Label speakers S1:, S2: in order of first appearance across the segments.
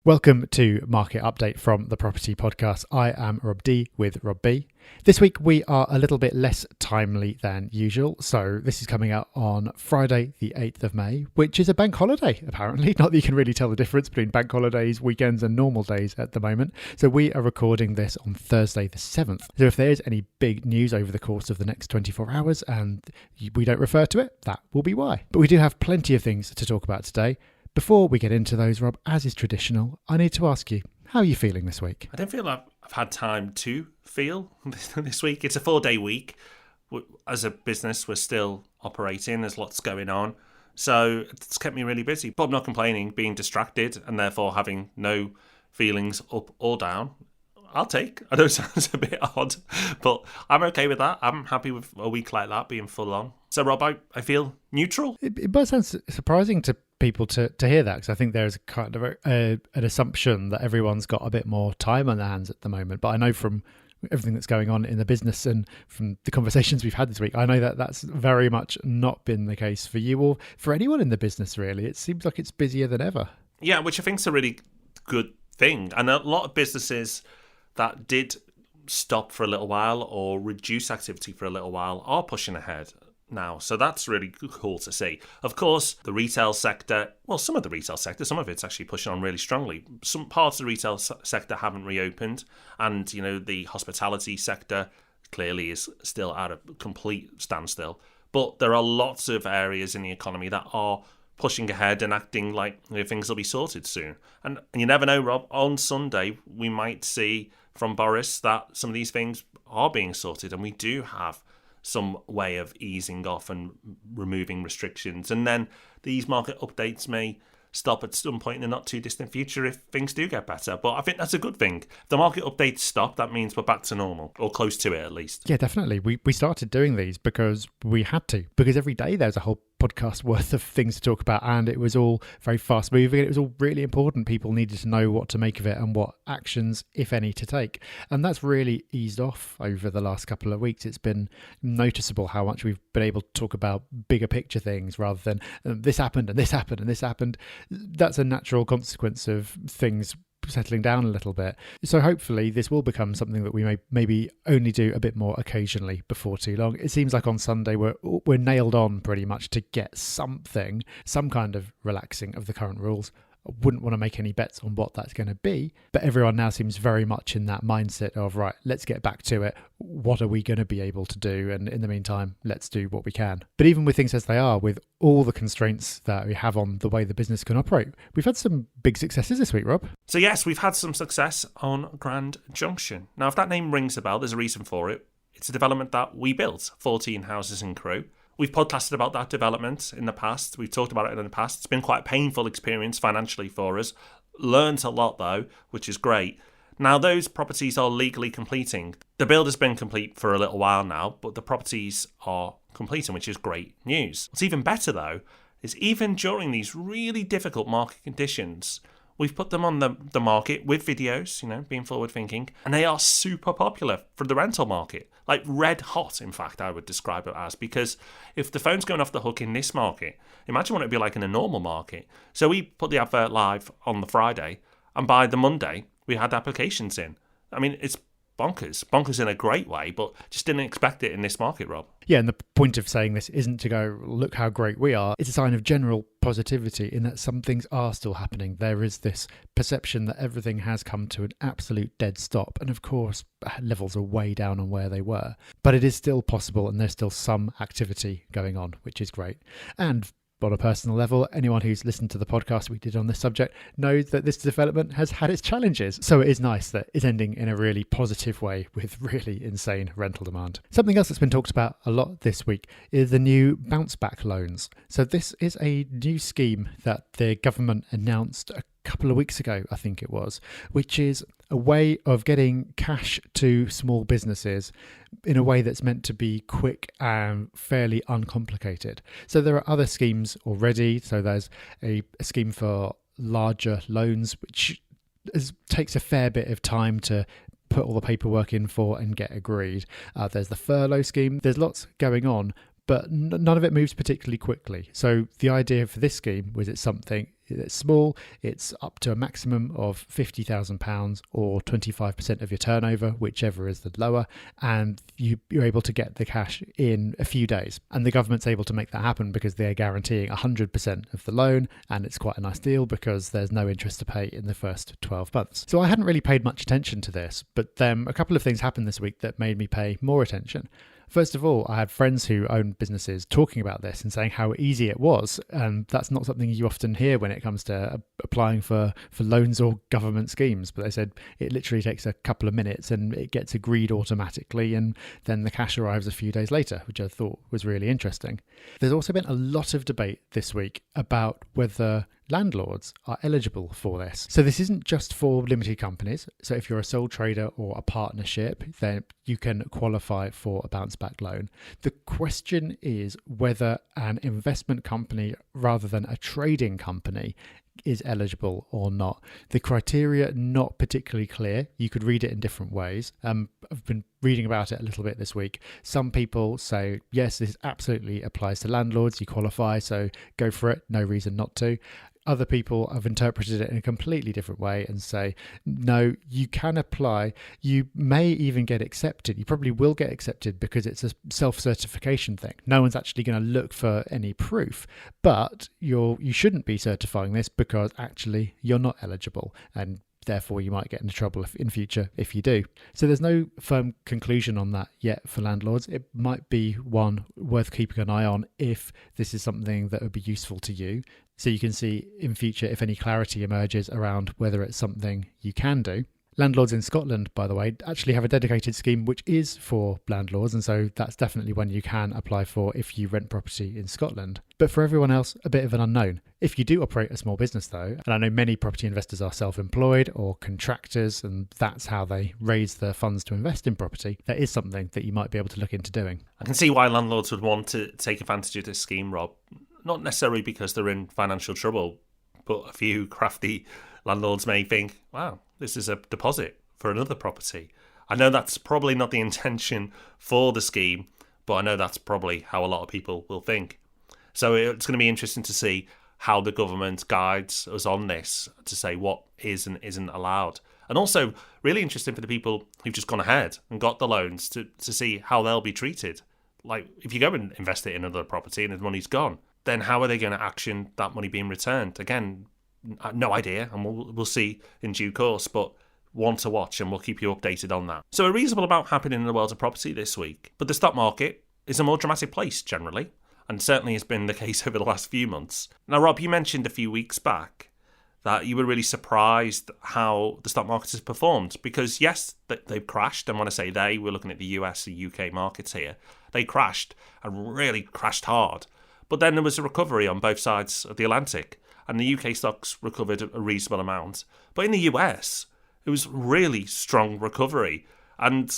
S1: Welcome to Market Update from the Property Podcast. I am Rob D with Rob B. This week we are a little bit less timely than usual. So this is coming out on Friday, the 8th of May, which is a bank holiday, apparently. Not that you can really tell the difference between bank holidays, weekends and normal days at the moment. So we are recording this on Thursday, the 7th. So if there is any big news over the course of the next 24 hours and we don't refer to it, that will be why. But we do have plenty of things to talk about today. Before we get into those, Rob, as is traditional, I need to ask you, how are you feeling this week?
S2: I don't feel like I've had time to feel this week. It's a 4-day week. As a business, we're still operating. There's lots going on. So it's kept me really busy. But I'm not complaining, being distracted and therefore having no feelings up or down. I'll take. I know it sounds a bit odd, but I'm okay with that. I'm happy with a week like that being full on. So, Rob, I feel neutral.
S1: It does sound surprising to people to hear that, because I think there's kind of an assumption that everyone's got a bit more time on their hands at the moment. But I know from everything that's going on in the business and from the conversations we've had this week, I know that that's very much not been the case for you or for anyone in the business, really. It seems like it's busier than ever.
S2: Yeah, which I think is a really good thing. And a lot of businesses that did stop for a little while or reduce activity for a little while are pushing ahead now. So that's really cool to see. Of course, the retail sector, well, some of the retail sector, some of it's actually pushing on really strongly. Some parts of the retail sector haven't reopened. And, you know, the hospitality sector clearly is still at a complete standstill. But there are lots of areas in the economy that are pushing ahead and acting like things will be sorted soon. And you never know, Rob, on Sunday, we might see from Boris that some of these things are being sorted and we do have some way of easing off and removing restrictions. And then these market updates may stop at some point in the not too distant future if things do get better. But I think that's a good thing. If the market updates stop, that means we're back to normal, or close to it at least.
S1: Yeah, definitely. We started doing these because we had to, because every day there's a whole podcast worth of things to talk about, and it was all very fast moving. It was all really important. People needed to know what to make of it and what actions, if any, to take. And that's really eased off over the last couple of weeks. It's been noticeable how much we've been able to talk about bigger picture things rather than this happened and this happened and this happened. That's a natural consequence of things settling down a little bit. So hopefully this will become something that we may maybe only do a bit more occasionally before too long. It seems like on Sunday we're nailed on pretty much to get some kind of relaxing of the current rules. I wouldn't want to make any bets on what that's going to be, but everyone now seems very much in that mindset of, right, let's get back to it. What are we going to be able to do? And in the meantime, let's do what we can. But even with things as they are, with all the constraints that we have on the way the business can operate, we've had some big successes this week, Rob.
S2: So yes, we've had some success on Grand Junction. Now, if that name rings a bell, there's a reason for it. It's a development that we built, 14 houses in Crewe. We've podcasted about that development in the past. We've talked about it in the past. It's been quite a painful experience financially for us. Learned a lot though, which is great. Now those properties are legally completing. The build has been complete for a little while now, but the properties are completing, which is great news. What's even better though is even during these really difficult market conditions, we've put them on the market with videos, being forward thinking, and they are super popular for the rental market. Like red hot, in fact, I would describe it as, because if the phone's going off the hook in this market, imagine what it'd be like in a normal market. So we put the advert live on the Friday, and by the Monday, we had applications in. I mean, it's bonkers in a great way, but just didn't expect it in this market, Rob.
S1: Yeah, and the point of saying this isn't to go, look how great we are. It's a sign of general positivity in that some things are still happening. There is this perception that everything has come to an absolute dead stop. And of course, levels are way down on where they were. But it is still possible, and there's still some activity going on, which is great. And on a personal level, anyone who's listened to the podcast we did on this subject knows that this development has had its challenges. So it is nice that it's ending in a really positive way with really insane rental demand. Something else that's been talked about a lot this week is the new bounceback loans. So this is a new scheme that the government announced a couple of weeks ago, I think it was, which is a way of getting cash to small businesses in a way that's meant to be quick and fairly uncomplicated. So there are other schemes already. So there's a scheme for larger loans, which takes a fair bit of time to put all the paperwork in for and get agreed. There's the furlough scheme. There's lots going on. but none of it moves particularly quickly. So the idea for this scheme was it's something that's small, it's up to a maximum of £50,000 or 25% of your turnover, whichever is the lower, and you're able to get the cash in a few days. And the government's able to make that happen because they're guaranteeing 100% of the loan, and it's quite a nice deal because there's no interest to pay in the first 12 months. So I hadn't really paid much attention to this, but then a couple of things happened this week that made me pay more attention. First of all, I had friends who own businesses talking about this and saying how easy it was. And that's not something you often hear when it comes to applying for loans or government schemes. But they said it literally takes a couple of minutes and it gets agreed automatically. And then the cash arrives a few days later, which I thought was really interesting. There's also been a lot of debate this week about whether landlords are eligible for this. So this isn't just for limited companies. So if you're a sole trader or a partnership, then you can qualify for a bounceback loan. The question is whether an investment company rather than a trading company is eligible or not. The criteria not particularly clear. You could read it in different ways. I've been reading about it a little bit this week. Some people say, yes, this absolutely applies to landlords. You qualify, so go for it. No reason not to. Other people have interpreted it in a completely different way and say, no, you can apply. You may even get accepted. You probably will get accepted because it's a self-certification thing. No one's actually going to look for any proof, but you shouldn't be certifying this because actually you're not eligible, and therefore you might get into trouble in future if you do. So there's no firm conclusion on that yet for landlords. It might be one worth keeping an eye on if this is something that would be useful to you. So you can see in future if any clarity emerges around whether it's something you can do. Landlords in Scotland, by the way, actually have a dedicated scheme which is for landlords, and so that's definitely one you can apply for if you rent property in Scotland. But for everyone else, a bit of an unknown. If you do operate a small business though, and I know many property investors are self-employed or contractors, and that's how they raise the funds to invest in property, that is something that you might be able to look into doing.
S2: I can see why landlords would want to take advantage of this scheme, Rob. Not necessarily because they're in financial trouble, but a few crafty landlords may think, wow, this is a deposit for another property. I know that's probably not the intention for the scheme, but I know that's probably how a lot of people will think. So it's going to be interesting to see how the government guides us on this to say what is and isn't allowed. And also really interesting for the people who've just gone ahead and got the loans to see how they'll be treated. Like if you go and invest it in another property and the money's gone, then how are they going to action that money being returned? Again, no idea, and we'll see in due course, but one to watch, and we'll keep you updated on that. So a reasonable amount happening in the world of property this week, but the stock market is a more dramatic place generally, and certainly has been the case over the last few months. Now, Rob, you mentioned a few weeks back that you were really surprised how the stock market has performed, because yes, they've crashed, and when I say they, we're looking at the US and UK markets here. They crashed, and really crashed hard. But then there was a recovery on both sides of the Atlantic, and the UK stocks recovered a reasonable amount. But in the US, it was really strong recovery. And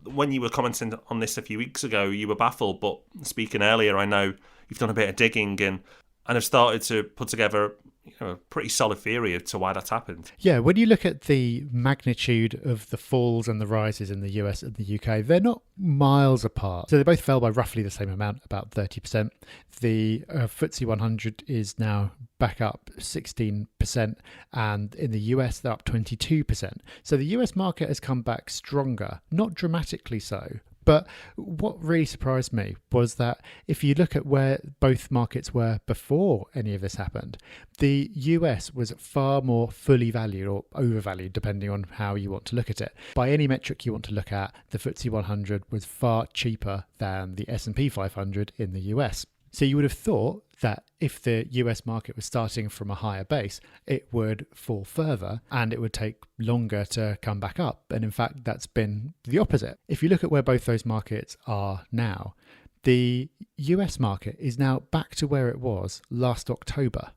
S2: when you were commenting on this a few weeks ago, you were baffled. But speaking earlier, I know you've done a bit of digging and have started to put together a pretty solid theory as to why that's happened.
S1: Yeah, when you look at the magnitude of the falls and the rises in the US and the UK, they're not miles apart. So they both fell by roughly the same amount, about 30%. The FTSE 100 is now back up 16%, and in the US they're up 22%. So the US market has come back stronger, not dramatically so. But what really surprised me was that if you look at where both markets were before any of this happened, the US was far more fully valued or overvalued, depending on how you want to look at it. By any metric you want to look at, the FTSE 100 was far cheaper than the S&P 500 in the US. So you would have thought that if the US market was starting from a higher base, it would fall further and it would take longer to come back up. And in fact, that's been the opposite. If you look at where both those markets are now, the US market is now back to where it was last October.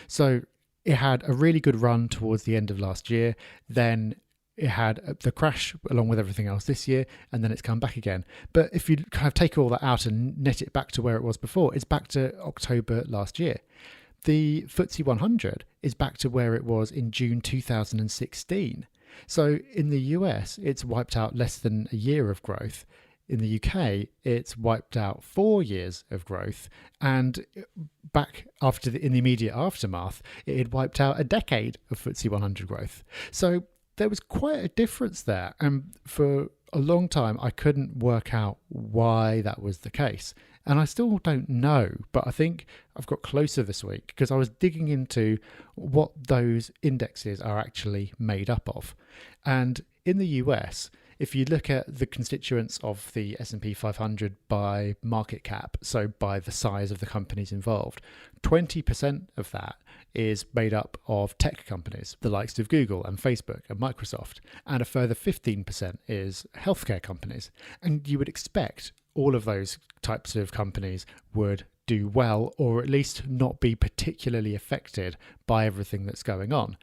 S1: So it had a really good run towards the end of last year. Then it had the crash along with everything else this year, and then it's come back again. But if you kind of take all that out and net it back to where it was before, it's back to October last year. The FTSE 100 is back to where it was in June 2016. So in the US, it's wiped out less than a year of growth. in the UK, it's wiped out 4 years of growth, and back in the immediate aftermath, it had wiped out a decade of FTSE 100 growth. So there was quite a difference there, and for a long time I couldn't work out why that was the case. And I still don't know, but I think I've got closer this week because I was digging into what those indexes are actually made up of. And in the US, if you look at the constituents of the S&P 500 by market cap, so by the size of the companies involved, 20% of that is made up of tech companies, the likes of Google and Facebook and Microsoft, and a further 15% is healthcare companies. And you would expect all of those types of companies would do well, or at least not be particularly affected by everything that's going on.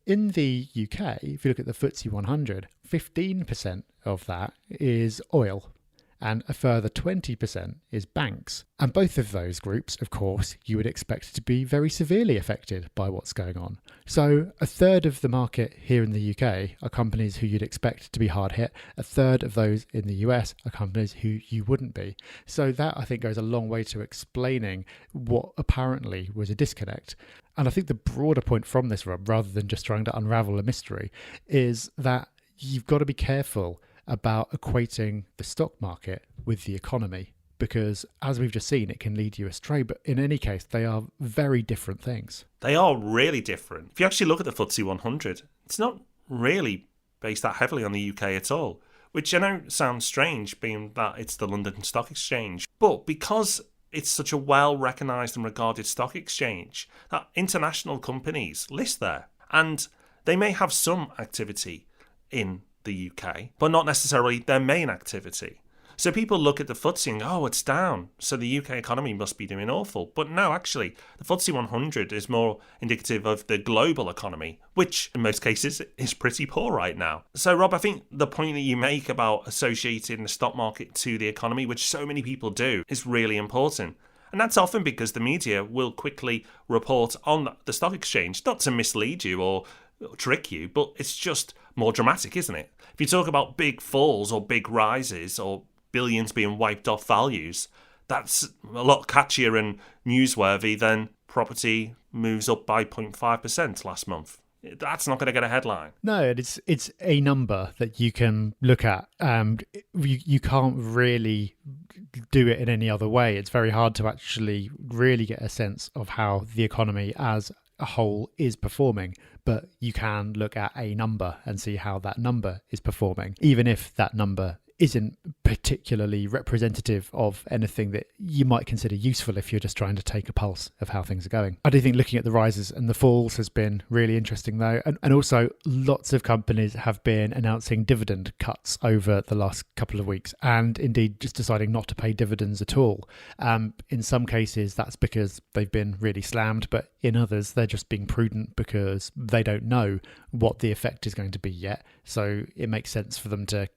S1: In the UK, if you look at the FTSE 100, 15% of that is oil, and a further 20% is banks. And both of those groups, of course, you would expect to be very severely affected by what's going on. So a third of the market here in the UK are companies who you'd expect to be hard hit. A third of those in the US are companies who you wouldn't be. So that, I think, goes a long way to explaining what apparently was a disconnect. And I think the broader point from this, Rob, rather than just trying to unravel a mystery, is that you've got to be careful about equating the stock market with the economy, because as we've just seen, it can lead you astray. But in any case, they are very different things.
S2: They are really different. If you actually look at the FTSE 100, it's not really based that heavily on the UK at all, which I know sounds strange, being that it's the London Stock Exchange. But because it's such a well-recognised and regarded stock exchange, that international companies list there. And they may have some activity in the UK, but not necessarily their main activity. So people look at the FTSE and go, oh, it's down, so the UK economy must be doing awful. But no, actually, the FTSE 100 is more indicative of the global economy, which in most cases is pretty poor right now. So Rob, I think the point that you make about associating the stock market to the economy, which so many people do, is really important. And that's often because the media will quickly report on the stock exchange, not to mislead you or trick you, but it's just more dramatic, isn't it? If you talk about big falls or big rises or billions being wiped off values, that's a lot catchier and newsworthy than property moves up by 0.5% last month. That's not going to get a headline.
S1: No, it's a number that you can look at. You can't really do it in any other way. It's very hard to actually really get a sense of how the economy as a whole is performing, but you can look at a number and see how that number is performing, even if that number isn't particularly representative of anything that you might consider useful if you're just trying to take a pulse of how things are going. I do think looking at the rises and the falls has been really interesting though, and also lots of companies have been announcing dividend cuts over the last couple of weeks, and indeed just deciding not to pay dividends at all. In some cases that's because they've been really slammed, but in others they're just being prudent because they don't know what the effect is going to be yet, so it makes sense for them to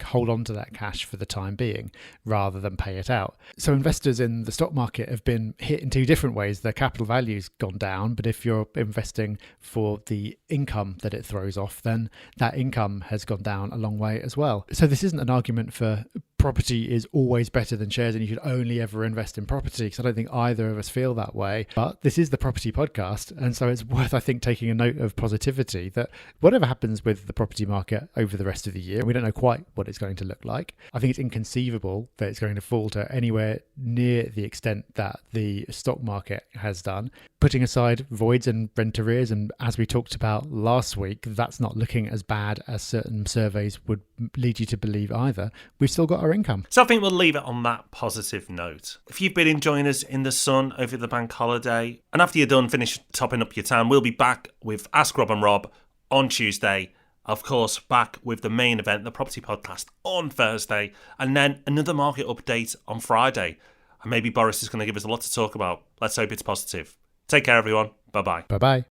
S1: hold on to that cash for the time being rather than pay it out. So investors in the stock market have been hit in two different ways. Their capital value's gone down, but if you're investing for the income that it throws off, then that income has gone down a long way as well. So this isn't an argument for property is always better than shares and you should only ever invest in property, because I don't think either of us feel that way. But this is the property podcast, and so it's worth, I think, taking a note of positivity that whatever happens with the property market over the rest of the year, we don't know quite what it's going to look like. I think it's inconceivable that it's going to fall to anywhere near the extent that the stock market has done. Putting aside voids and rent arrears, and as we talked about last week, that's not looking as bad as certain surveys would lead you to believe either. We've still got our income.
S2: So I think we'll leave it on that positive note. If you've been enjoying us in the sun over the bank holiday, and after you're done, finish topping up your tan, we'll be back with Ask Rob and Rob on Tuesday. Of course, back with the main event, the Property Podcast, on Thursday, and then another market update on Friday. And maybe Boris is going to give us a lot to talk about. Let's hope it's positive. Take care, everyone. Bye-bye.
S1: Bye-bye.